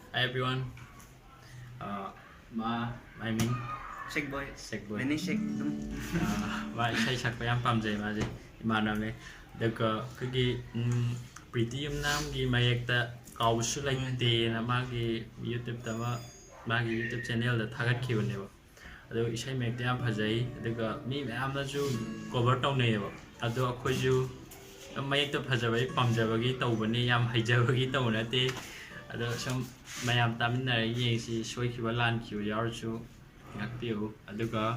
Hi everyone. My name Siakboy. Siakboy. LEINEISIAK dum. Ma Esei sakpa yam pamjai ma je imanamne. Daga kagi Preeti Yumnam gi mayek ta Kaobasu Leite na magi YouTube ta magi YouTube channel da thagat khibane ba. Ado isai mek ta yam phajai daga mi mayamna ju cover tawnai ba. Ado akhoi ju mayek ta phajabai pamjabagi tawbani yam haijabagi tawnate. Ado some mayam taminara yengsi soikiba lankiba yaurchu ngakpigani aduga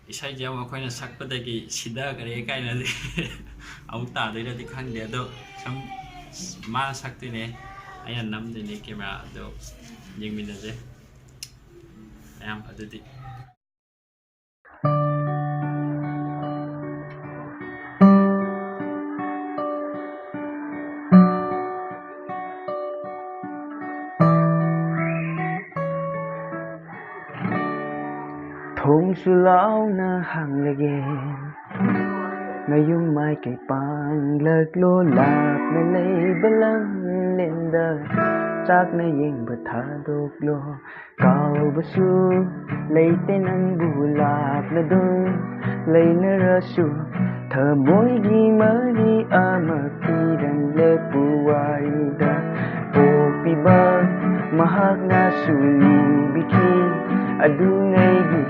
isai jam akhoi sakpadagi sigidmk kaina de amuk tadoiradi khangde ado some ma saktine aina namdine camera ado yengminaje mayam adudi Thong su lao na hang lege ngayung mai kay pang lag lo lap na lay balang lenda chak na yeng batha dok lo Kaobasu Leite nang bulap na dong lay na rasu thamoy gi mari amakiran le puwarida opiba mahak na suli biki adungay gi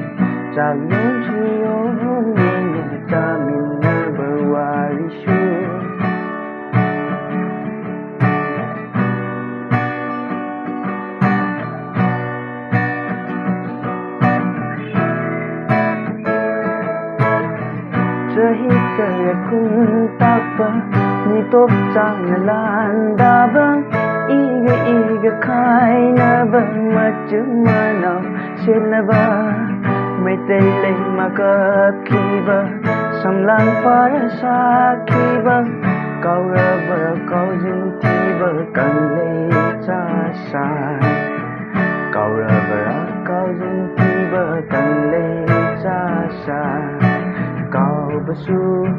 Jaglong suyong yun tamin na bawari shu Sahit kaya kung takpa nitop chanalan dabang iga khai na bang machumanaw sila ba May taylay makapkiba Samlang para sa kiba Kauraba kaujintiba Kanlay chasan Kauraba kaujintiba Kanlay chasan Kaobasu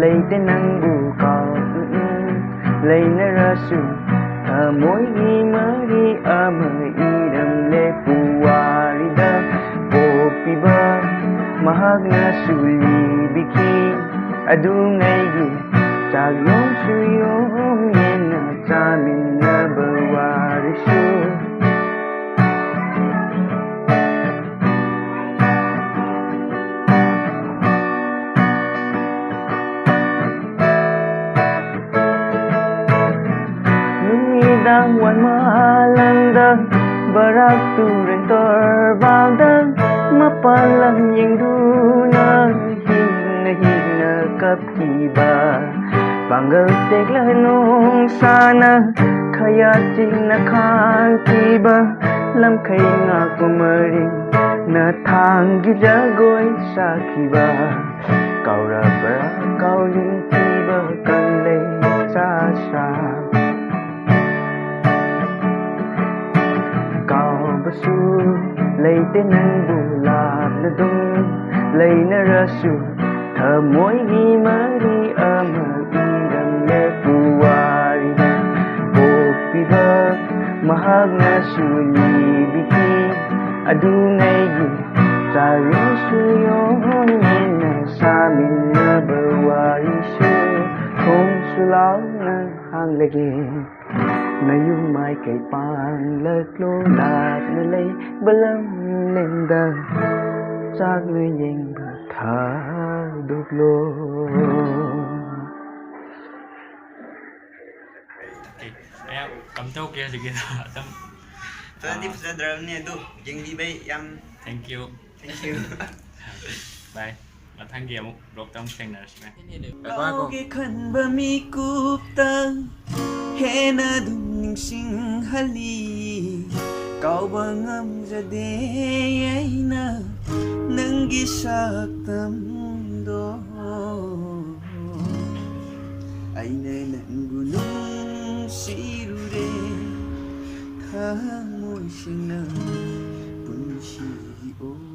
Leite nang bukaw Lay na rasu Thamoy gi mari amairam le puwarida Piba mahag na suli biki adungay gi jaglong suyong yen na tamin na bawari shu Numidang wan malandang barak turang terbaldang Mapalang yang duna higna kapkiba Banggal teglah nung sana Kaya na kangkiba Lam kay nga kumaring Na tanggi jagoy sa kiba Kauraba kaujing tiba Kanlay sasa Kaobasu Leite nang bulap na dong lay na rasu Thamoy gi mari amairam le puwarida Opiba mahag na suli biki adungay gi Jaglong suyong yen na samin na bawari shu Thong sulaw na hang lege Ngayong may kay pang laglo lap na lay balang lenda Chak na yeng batha doglo Okay, ayam kamtau kya sige na tam. Tadi pesan drum ni tu, jeng di bay yang. Thank you. Thank you. Bye. Mà thằng kia một lột trong sen nào xem. Bao cái khăn bờ mi cúp tang, hè na dung ning sing hali, kau bangam jade na, nang gisak tam do, ay na nang gunung sirure, thamoy sing na punsi o.